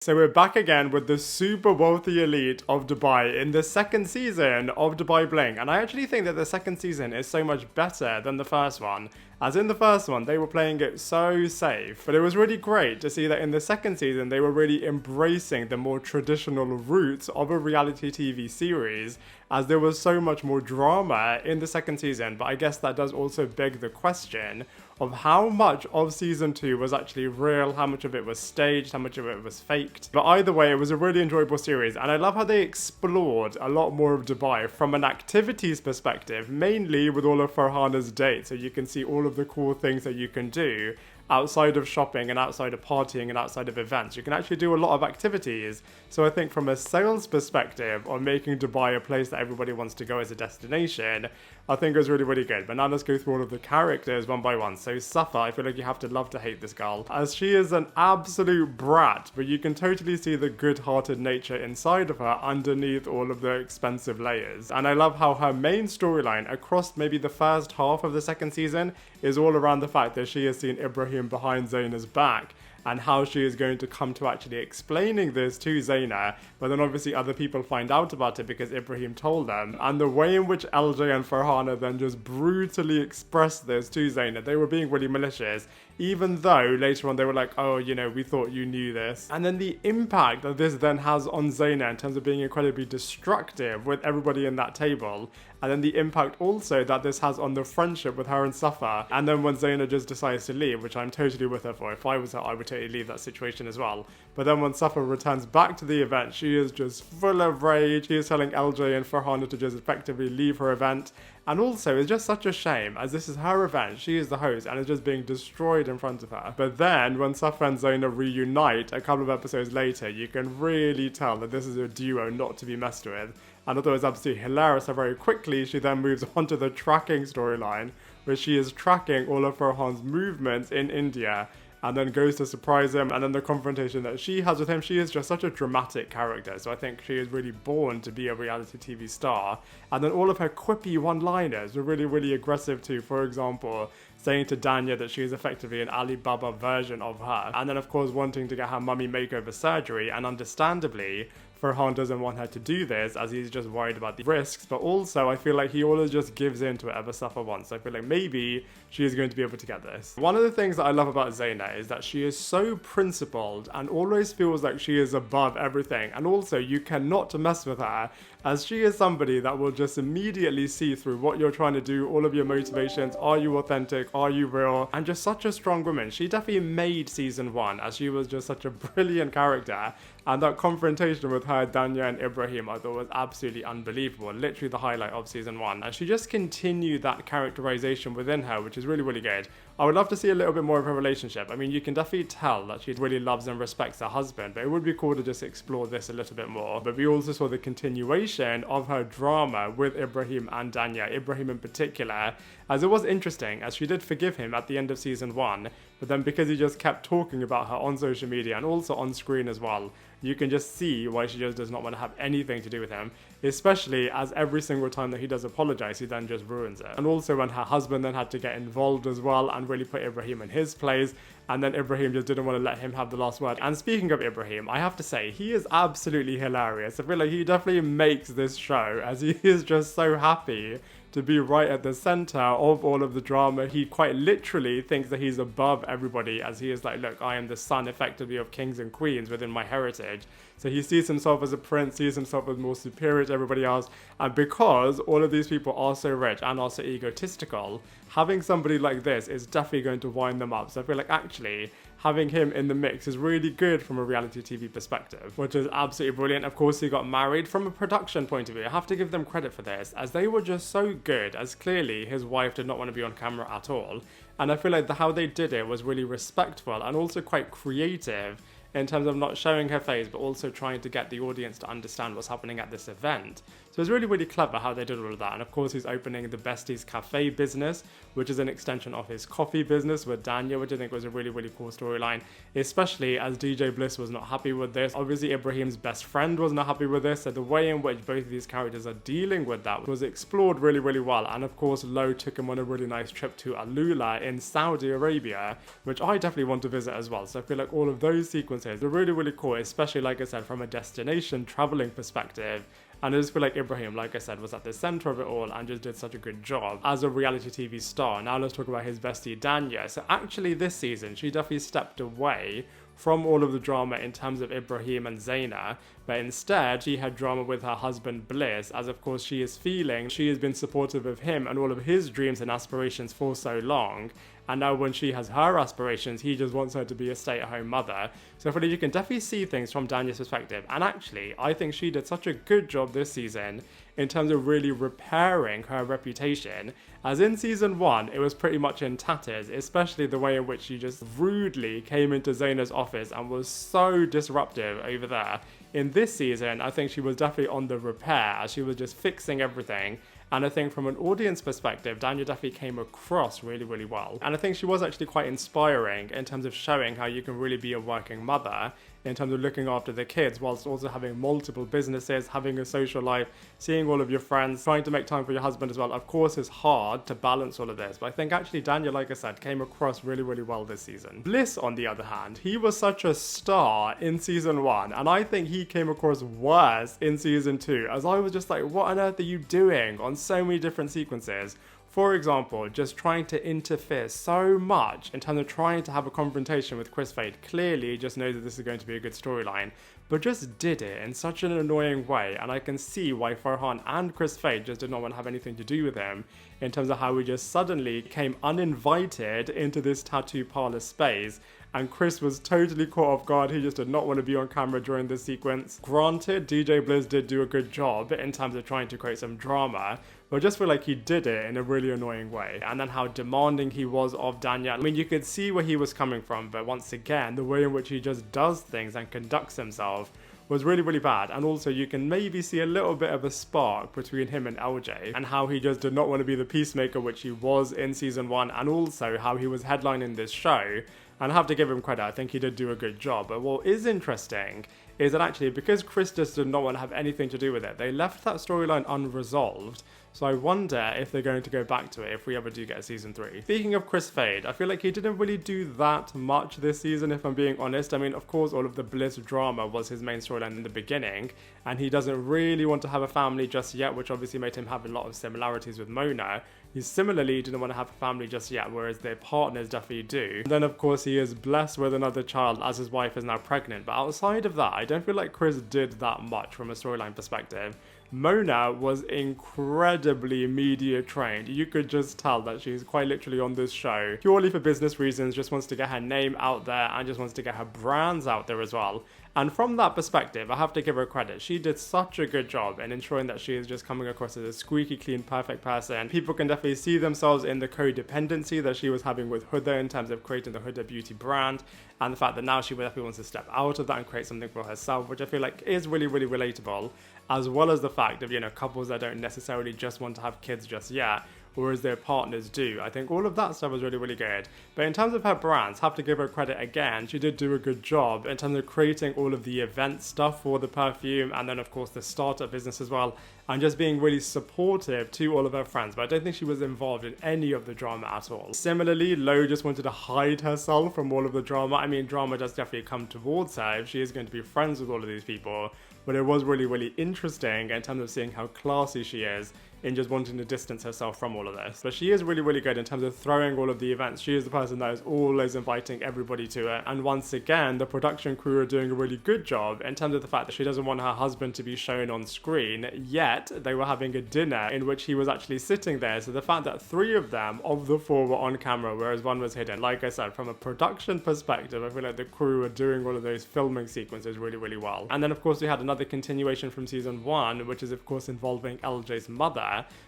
So we're back again with the super wealthy elite of Dubai in the second season of Dubai Bling. And I actually think that the second season is so much better than the first one. As in the first one, they were playing it so safe. But it was really great to see that in the second season, they were really embracing the more traditional roots of a reality TV series, as there was so much more drama in the second season. But I guess that does also beg the question of how much of season 2 was actually real, how much of it was staged, how much of it was faked. But either way, it was a really enjoyable series, and I love how they explored a lot more of Dubai from an activities perspective, mainly with all of Farhana's dates, so you can see all of the cool things that you can do outside of shopping and outside of partying and outside of events. You can actually do a lot of activities. So I think from a sales perspective on making Dubai a place that everybody wants to go as a destination, I think it was really, really good. But now let's go through all of the characters one by one. So Safa, I feel like you have to love to hate this girl, as she is an absolute brat, but you can totally see the good-hearted nature inside of her underneath all of the expensive layers. And I love how her main storyline across maybe the first half of the second season is all around the fact that she has seen Ibrahim behind Zaina's back, and how she is going to come to actually explaining this to Zaina, but then obviously other people find out about it because Ibrahim told them, and the way in which LJ and Farhana then just brutally expressed this to Zaina, they were being really malicious, even though later on they were like, oh, you know, we thought you knew this. And then the impact that this then has on Zaina in terms of being incredibly destructive with everybody in that table, and then the impact also that this has on the friendship with her and Safa. And then when Zaina just decides to leave, which I'm totally with her for, if I was her, I would totally leave that situation as well. But then when Safa returns back to the event, she is just full of rage. She is telling LJ and Farhana to just effectively leave her event. And also, it's just such a shame, as this is her event, she is the host, and it's just being destroyed in front of her. But then, when Safa and Zaina reunite a couple of episodes later, you can really tell that this is a duo not to be messed with. And I thought it was absolutely hilarious how very quickly she then moves on to the tracking storyline, where she is tracking all of Farhan's movements in India, and then goes to surprise him, and then the confrontation that she has with him. She is just such a dramatic character, so I think she is really born to be a reality TV star. And then all of her quippy one-liners were really, really aggressive too. For example, saying to Danya that she is effectively an Alibaba version of her, and then of course wanting to get her mummy makeover surgery, and understandably, Farhan doesn't want her to do this as he's just worried about the risks, but also I feel like he always just gives in to whatever Safa wants. I feel like maybe she is going to be able to get this. One of the things that I love about Zaina is that she is so principled and always feels like she is above everything, and also you cannot mess with her, as she is somebody that will just immediately see through what you're trying to do, all of your motivations. Are you authentic? Are you real? And just such a strong woman. She definitely made season 1, as she was just such a brilliant character. And that confrontation with her, Danya and Ibrahim, I thought was absolutely unbelievable. Literally the highlight of season 1. And she just continued that characterization within her, which is really, really good. I would love to see a little bit more of her relationship. I mean, you can definitely tell that she really loves and respects her husband, but it would be cool to just explore this a little bit more. But we also saw the continuation of her drama with Ibrahim and Danya, Ibrahim in particular, as it was interesting, as she did forgive him at the end of season 1, but then because he just kept talking about her on social media and also on screen as well, you can just see why she just does not want to have anything to do with him, especially as every single time that he does apologize, he then just ruins it. And also when her husband then had to get involved as well and really put Ibrahim in his place, and then Ibrahim just didn't want to let him have the last word. And speaking of Ibrahim, I have to say, he is absolutely hilarious. I feel like he definitely makes this show, as he is just so happy to be right at the center of all of the drama. He quite literally thinks that he's above everybody, as he is like, look, I am the son effectively of kings and queens within my heritage. So he sees himself as a prince, sees himself as more superior to everybody else. And because all of these people are so rich and are so egotistical, having somebody like this is definitely going to wind them up. So I feel like actually having him in the mix is really good from a reality TV perspective, which is absolutely brilliant. Of course, he got married. From a production point of view, I have to give them credit for this, as they were just so good, as clearly his wife did not want to be on camera at all. And I feel like how they did it was really respectful and also quite creative in terms of not showing her face, but also trying to get the audience to understand what's happening at this event. So it's really, really clever how they did all of that. And of course, he's opening the Besties Cafe business, which is an extension of his coffee business with Danya, which I think was a really, really cool storyline, especially as DJ Bliss was not happy with this. Obviously, Ibrahim's best friend was not happy with this. So the way in which both of these characters are dealing with that was explored really, really well. And of course, Lo took him on a really nice trip to Alula in Saudi Arabia, which I definitely want to visit as well. So I feel like all of those sequences sequences were really, really cool, especially, like I said, from a destination traveling perspective. And I just feel like Ibrahim, like I said, was at the center of it all and just did such a good job as a reality TV star. Now let's talk about his bestie, Danya. So actually this season, she definitely stepped away from all of the drama in terms of Ibrahim and Zaina, but instead she had drama with her husband Bliss, as of course she is feeling she has been supportive of him and all of his dreams and aspirations for so long, and now when she has her aspirations, he just wants her to be a stay-at-home mother. So I feel like you can definitely see things from Danya's perspective, and actually I think she did such a good job this season in terms of really repairing her reputation, as in season 1 it was pretty much in tatters, especially the way in which she just rudely came into Zaina's office and was so disruptive over there. In this season, I think she was definitely on the repair, as she was just fixing everything. And I think from an audience perspective, Danya definitely came across really, really well. And I think she was actually quite inspiring in terms of showing how you can really be a working mother, in terms of looking after the kids whilst also having multiple businesses, having a social life, seeing all of your friends, trying to make time for your husband as well. Of course, it's hard to balance all of this, but I think actually Danya, like I said, came across really, really well this season. Bliss, on the other hand, he was such a star in season 1, and I think he came across worse in season 2, as I was just like, what on earth are you doing on so many different sequences? For example, just trying to interfere so much in terms of trying to have a confrontation with Chris Fade. Clearly, he just knows that this is going to be a good storyline, but just did it in such an annoying way, and I can see why Farhan and Chris Fade just did not want to have anything to do with him, in terms of how he just suddenly came uninvited into this tattoo parlor space, and Chris was totally caught off guard. He just did not want to be on camera during this sequence. Granted, DJ Bliss did do a good job in terms of trying to create some drama, but I just feel like he did it in a really annoying way. And then how demanding he was of Danya. I mean, you could see where he was coming from, but once again, the way in which he just does things and conducts himself was really, really bad. And also you can maybe see a little bit of a spark between him and LJ, and how he just did not want to be the peacemaker, which he was in season 1, and also how he was headlining this show. And I have to give him credit, I think he did do a good job. But what is interesting is that actually, because Chris just did not want to have anything to do with it, they left that storyline unresolved. So I wonder if they're going to go back to it if we ever do get a season 3. Speaking of Chris Fade, I feel like he didn't really do that much this season, if I'm being honest. I mean, of course, all of the Bliss drama was his main storyline in the beginning, and he doesn't really want to have a family just yet, which obviously made him have a lot of similarities with Mona. He similarly didn't want to have a family just yet, whereas their partners definitely do. And then, of course, he is blessed with another child as his wife is now pregnant. But outside of that, I don't feel like Chris did that much from a storyline perspective. Mona was incredibly media trained. You could just tell that she's quite literally on this show purely for business reasons, just wants to get her name out there and just wants to get her brands out there as well. And from that perspective, I have to give her credit. She did such a good job in ensuring that she is just coming across as a squeaky clean, perfect person. People can definitely see themselves in the codependency that she was having with Huda in terms of creating the Huda beauty brand, and the fact that now she definitely wants to step out of that and create something for herself, which I feel like is really, really relatable, as well as the fact of, you know, couples that don't necessarily just want to have kids just yet, whereas their partners do. I think all of that stuff was really, really good. But in terms of her brands, have to give her credit again. She did do a good job in terms of creating all of the event stuff for the perfume, and then of course the startup business as well, and just being really supportive to all of her friends. But I don't think she was involved in any of the drama at all. Similarly, Lo just wanted to hide herself from all of the drama. I mean, drama does definitely come towards her if she is going to be friends with all of these people. But it was really, really interesting in terms of seeing how classy she is in just wanting to distance herself from all of this. But she is really, really good in terms of throwing all of the events. She is the person that is always inviting everybody to it. And once again, the production crew are doing a really good job in terms of the fact that she doesn't want her husband to be shown on screen, yet they were having a dinner in which he was actually sitting there. So the fact that 3 of them, of the 4, were on camera, whereas 1 was hidden. Like I said, from a production perspective, I feel like the crew are doing all of those filming sequences really, really well. And then of course we had another continuation from season 1, which is of course involving LJ's mother.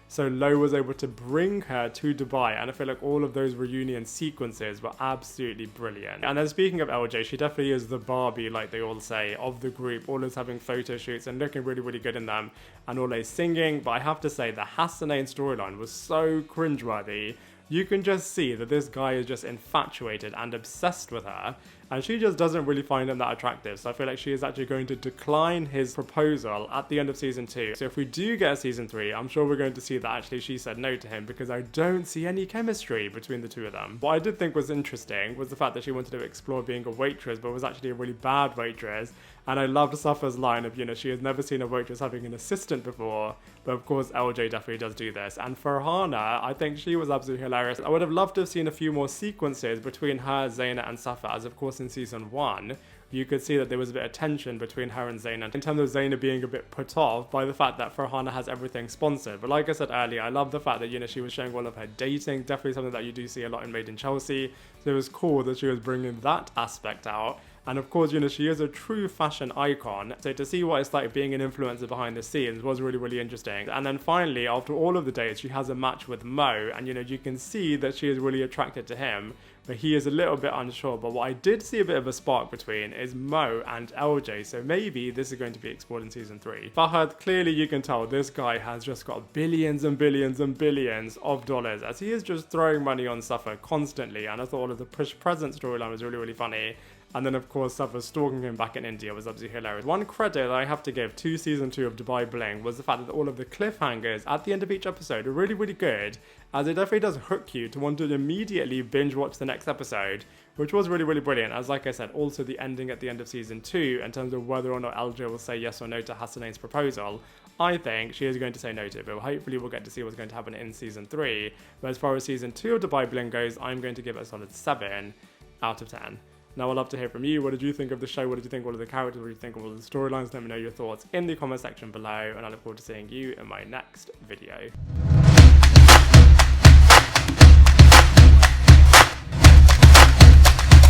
So Lo was able to bring her to Dubai, and I feel like all of those reunion sequences were absolutely brilliant. And then speaking of LJ, she definitely is the Barbie, like they all say, of the group, always having photo shoots and looking really, really good in them, and always singing. But I have to say, the Hassanein storyline was so cringeworthy. You can just see that this guy is just infatuated and obsessed with her. and she just doesn't really find him that attractive. So I feel like she is actually going to decline his proposal at the end of season 2. So if we do get a season 3, I'm sure we're going to see that actually she said no to him, because I don't see any chemistry between the two of them. What I did think was interesting was the fact that she wanted to explore being a waitress, but was actually a really bad waitress. And I loved Safa's line of, she has never seen a waitress having an assistant before. But of course, LJ definitely does do this. And Farhana, I think she was absolutely hilarious. I would have loved to have seen a few more sequences between her, Zaina, and Safa, as of course in season 1. You could see that there was a bit of tension between her and Zaina, in terms of Zaina being a bit put off by the fact that Farhana has everything sponsored. But like I said earlier, I love the fact that, she was showing all of her dating, definitely something that you do see a lot in Made in Chelsea. So it was cool that she was bringing that aspect out. And of course, she is a true fashion icon. So to see what it's like being an influencer behind the scenes was really, really interesting. And then finally, after all of the dates, she has a match with Mo. And, you can see that she is really attracted to him. But he is a little bit unsure. But what I did see a bit of a spark between is Mo and LJ. So maybe this is going to be explored in season 3. Fahad, clearly you can tell this guy has just got billions and billions and billions of dollars, as he is just throwing money on Safa constantly. And I thought all of the push present storyline was really, really funny. And then, of course, Safa stalking him back in India was absolutely hilarious. One credit that I have to give to season 2 of Dubai Bling was the fact that all of the cliffhangers at the end of each episode are really, really good, as it definitely does hook you to want to immediately binge watch the next episode, which was really, really brilliant. As like I said, also the ending at the end of season 2, in terms of whether or not LJ will say yes or no to Hassanein's proposal, I think she is going to say no to it, but hopefully we'll get to see what's going to happen in season 3. But as far as season 2 of Dubai Bling goes, I'm going to give it a solid 7 out of 10. Now, I'd love to hear from you. What did you think of the show? What did you think of all of the characters? What did you think of all of the storylines? Let me know your thoughts in the comment section below, and I look forward to seeing you in my next video.